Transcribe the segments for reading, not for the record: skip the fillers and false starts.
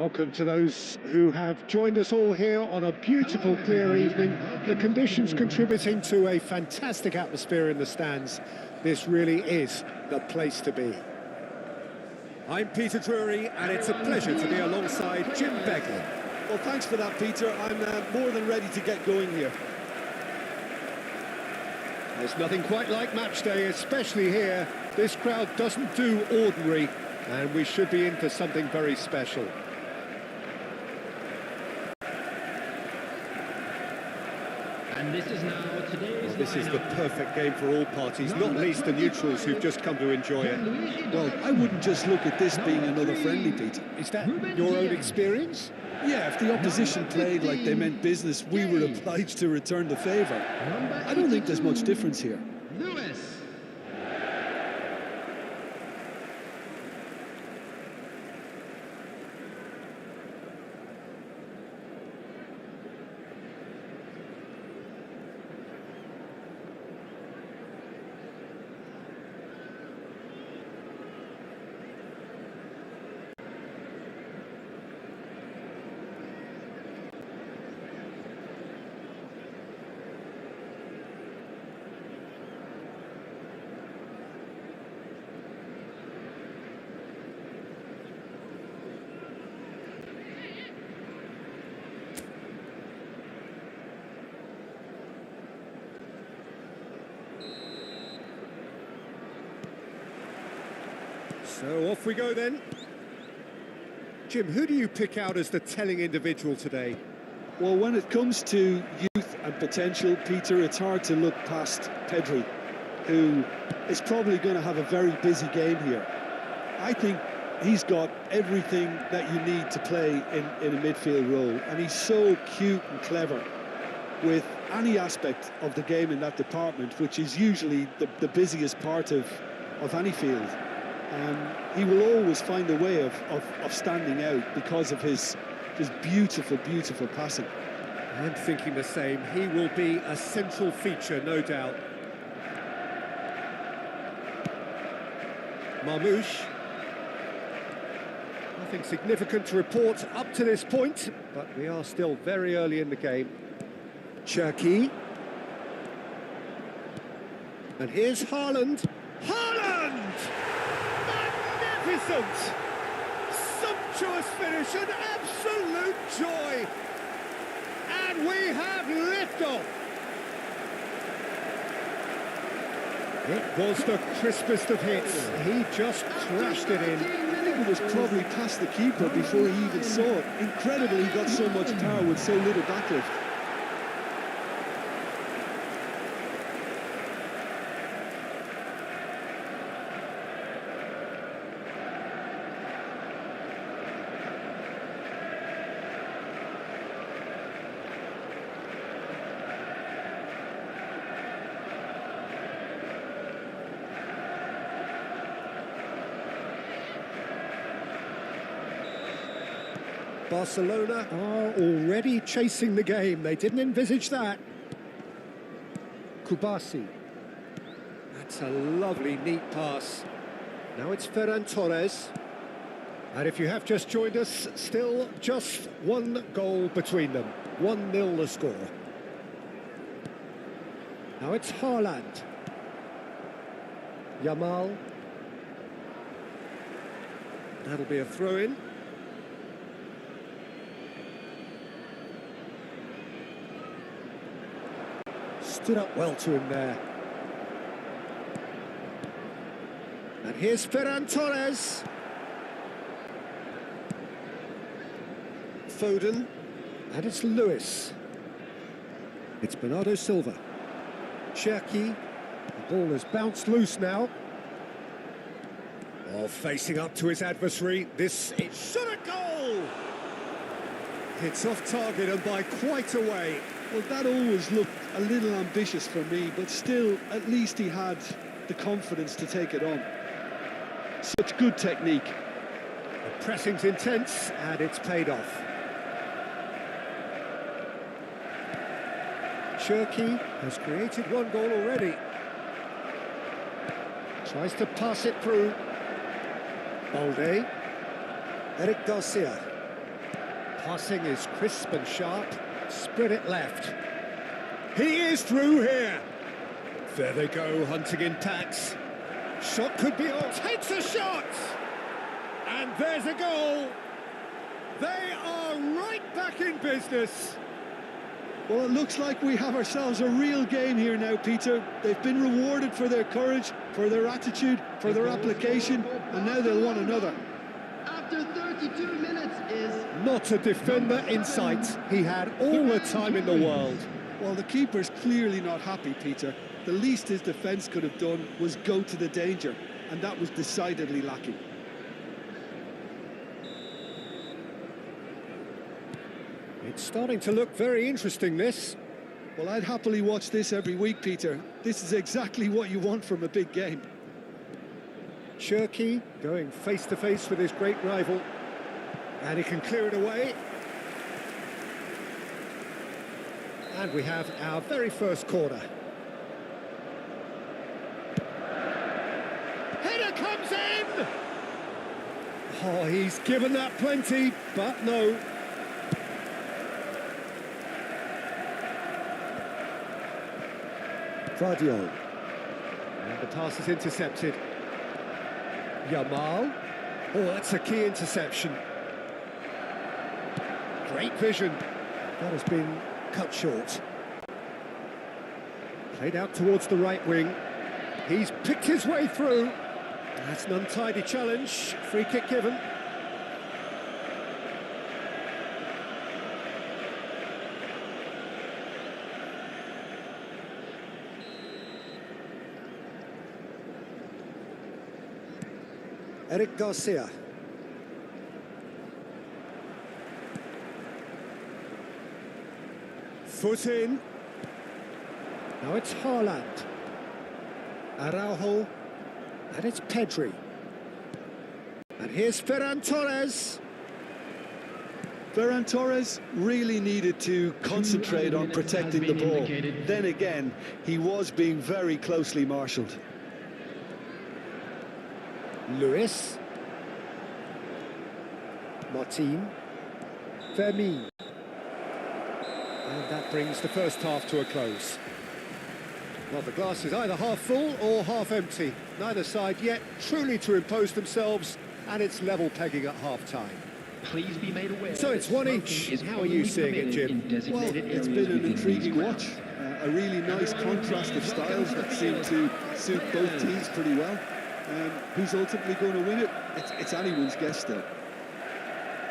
Welcome to those who have joined us all here on a beautiful, clear evening. The conditions contributing to a fantastic atmosphere in the stands. This really is the place to be. I'm Peter Drury, and it's a pleasure to be alongside Jim Beglin. Well, thanks for that, Peter. I'm more than ready to get going here. There's nothing quite like match day, especially here. This crowd doesn't do ordinary, and we should be in for something very special. And this is now today's This is the perfect game for all parties, not least the neutrals who've just come to enjoy it. Well, I wouldn't just look at this being another friendly, Peter. Is that your own experience? Yeah, if the opposition played like they meant business, we were obliged to return the favour. I don't think there's much difference here. Lewis. So off we go then. Jim, who do you pick out as the telling individual today? Well, when it comes to youth and potential, Peter, it's hard to look past Pedri, who is probably going to have a very busy game here. I think he's got everything that you need to play in a midfield role, and he's so cute and clever with any aspect of the game in that department, which is usually the busiest part of any field. He will always find a way of standing out because of his beautiful, beautiful passing. I'm thinking the same. He will be a central feature, no doubt. Marmouche. Nothing significant to report up to this point, but we are still very early in the game. Cherki. And here's Haaland. Haaland! Magnificent! Sumptuous finish, an absolute joy! And we have liftoff! It was the crispest of hits. He just crashed it in. I think it was probably past the keeper before he even saw it. Incredibly, he got so much power with so little backlift. Barcelona are already chasing the game. They didn't envisage that. Kubasi. That's a lovely, neat pass. Now it's Ferran Torres. And if you have just joined us, still just one goal between them. 1-0 the score. Now it's Haaland. Yamal. That'll be a throw-in. Stood up well to him there. And here's Ferran Torres. Foden. And it's Lewis. It's Bernardo Silva. Cherki. The ball has bounced loose now. Oh, facing up to his adversary. This is shot a goal! It's off target and by quite a way. Well, that always looked a little ambitious for me, but still, at least he had the confidence to take it on. Such good technique. The pressing's intense, and it's paid off. Cherki has created one goal already. Tries to pass it through. Balde. Eric Garcia. Passing is crisp and sharp. Spread it left. He is through here. There they go, hunting in tacks. Shot could be on. Takes a shot! And there's a goal. They are right back in business. Well, it looks like we have ourselves a real game here now, Peter. They've been rewarded for their courage, for their attitude, for their application, and now they'll want another. After 32 minutes is... Not a defender in sight. He had all the time in the world. Well, the keeper's clearly not happy, Peter. The least his defence could have done was go to the danger, and that was decidedly lacking. It's starting to look very interesting, this. Well, I'd happily watch this every week, Peter. This is exactly what you want from a big game. Cherki going face-to-face with his great rival. And he can clear it away. And we have our very first corner. Header comes in! Oh, he's given that plenty, but no. Vardiol. And the pass is intercepted. Yamal. Oh, that's a key interception. Great vision. That has been cut short. Played out towards the right wing. He's picked his way through. That's an untidy challenge. Free kick given. Eric Garcia. Foot in. Now it's Haaland. Araujo. And it's Pedri. And here's Ferran Torres. Ferran Torres really needed to concentrate on protecting the ball. Then again, he was being very closely marshalled. Lewis. Martin. Fermin. And that brings the first half to a close. Well, the glass is either half full or half empty. Neither side yet truly to impose themselves, and it's level pegging at half-time. Please be made aware. So it's one each. How are you seeing it, Jim? Well, it's been an intriguing watch. A really nice contrast of styles that seem to suit both teams pretty well. Who's ultimately going to win it? It's anyone's guess still.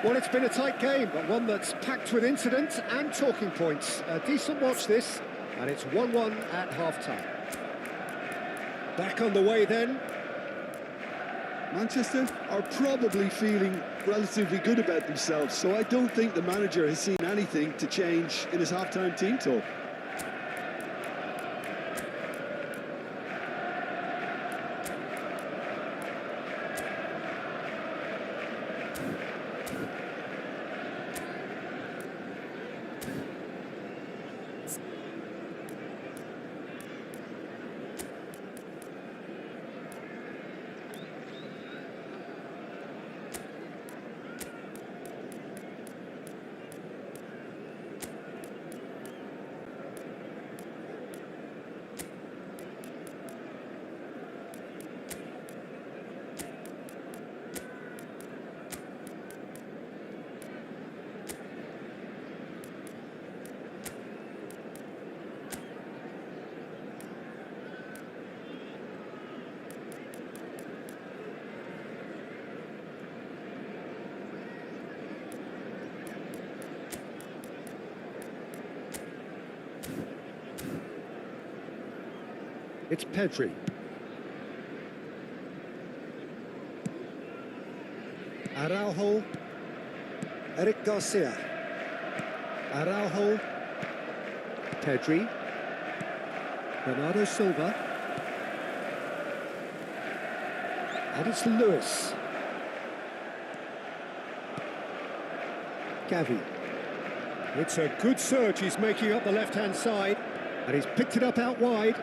Well, it's been a tight game, but one that's packed with incident and talking points. A decent watch this, and it's 1-1 at half-time. Back on the way then. Manchester are probably feeling relatively good about themselves, so I don't think the manager has seen anything to change in his half-time team talk. It's Pedri. Araujo. Eric Garcia. Araujo. Pedri. Bernardo Silva. And it's Lewis. Gavi. It's a good surge he's making up the left-hand side. And he's picked it up out wide.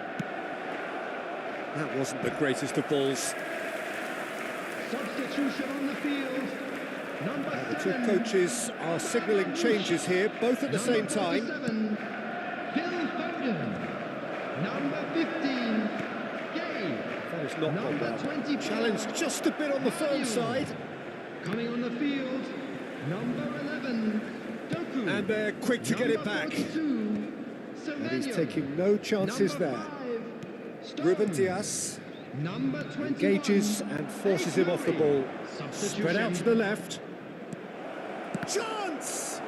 That wasn't the greatest of balls. Substitution on the field. The two coaches are signalling changes here, both at the same time. Phil Foden. Number 15, Gay. That is not Number gone well. 24. Challenge just a bit on the firm side. Coming on the field, number 11, Doku. And they're quick to get it back. And he's taking no chances there. Ruben Dias number 21, engages and forces him off the ball. Spread out to the left. Chance!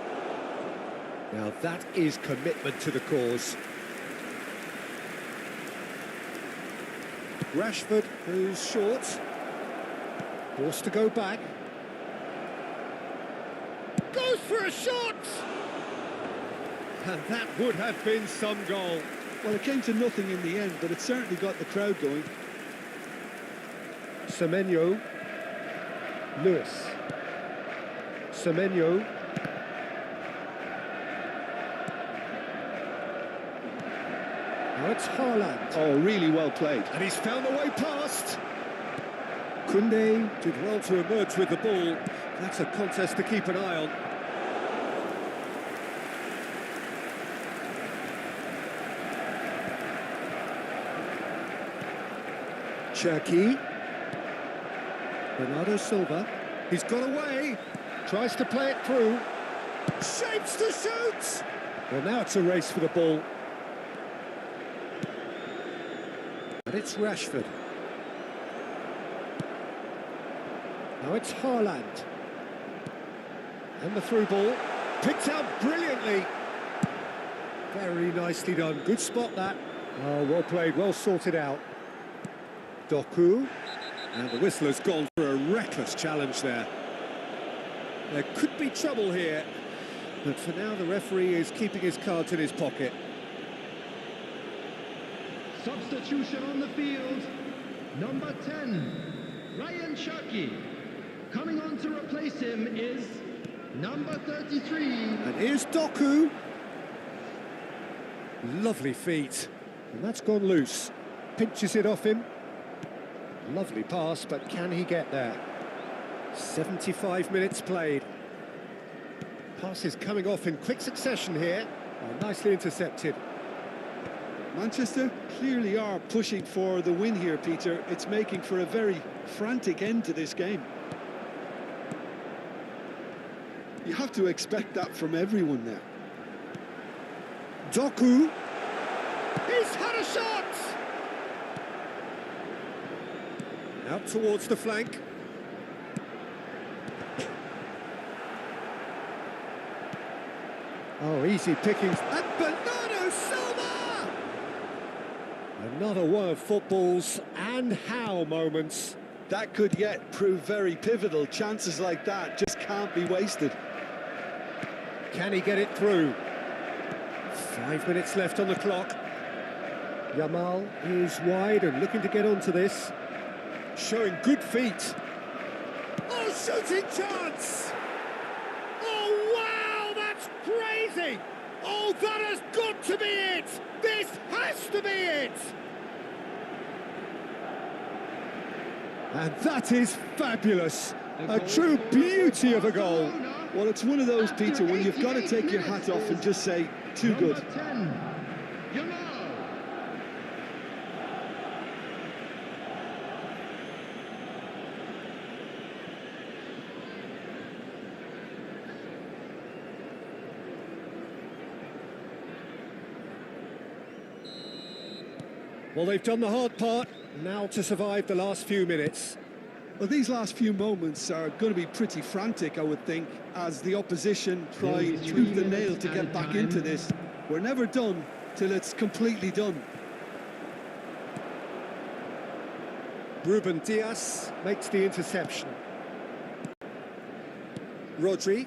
Now that is commitment to the cause. Rashford, who's short, forced to go back. Goes for a shot! And that would have been some goal. Well, it came to nothing in the end, but it certainly got the crowd going. Semenyo. Lewis. Semenyo. Now it's Haaland. Oh, really well played. And he's found the way past. Koundé did well to emerge with the ball. That's a contest to keep an eye on. Cherki. Bernardo Silva. He's got away. Tries to play it through. Shapes to shoot! Well, now it's a race for the ball. And it's Rashford. Now it's Haaland. And the through ball. Picked out brilliantly. Very nicely done. Good spot, that. Oh, well played, well sorted out. Doku. And the whistle has gone for a reckless challenge there. There could be trouble here. But for now, the referee is keeping his cards in his pocket. Substitution on the field, number 10, Ryan Cherki. Coming on to replace him is number 33. And here's Doku. Lovely feet. And that's gone loose. Pinches it off him. Lovely pass, but can he get there? 75 minutes played. Passes coming off in quick succession here. Oh, nicely intercepted. Manchester clearly are pushing for the win here, Peter. It's making for a very frantic end to this game. You have to expect that from everyone there. Doku. He's had a shot! Out towards the flank. Oh, easy pickings. And Bernardo Silva! Another one of football's and how moments. That could yet prove very pivotal. Chances like that just can't be wasted. Can he get it through? 5 minutes left on the clock. Yamal is wide and looking to get onto this. Showing good feet. Oh, shooting chance! Oh, wow, that's crazy! Oh, that has got to be it! This has to be it! And that is fabulous. A true beauty of a goal. Well, it's one of those, Peter, when you've got to take your hat off and just say, too good. Number 10, Yamal. Well, they've done the hard part, now to survive the last few minutes. Well, these last few moments are going to be pretty frantic, I would think, as the opposition try tooth and nail to get back into this. We're never done till it's completely done. Ruben Dias makes the interception. Rodri.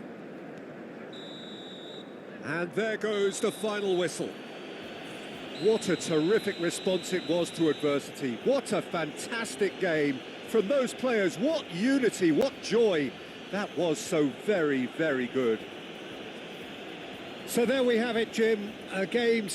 And there goes the final whistle. What a terrific response it was to adversity. What a fantastic game from those players. What unity, what joy. That was so very, very good. So there we have it, Jim. A game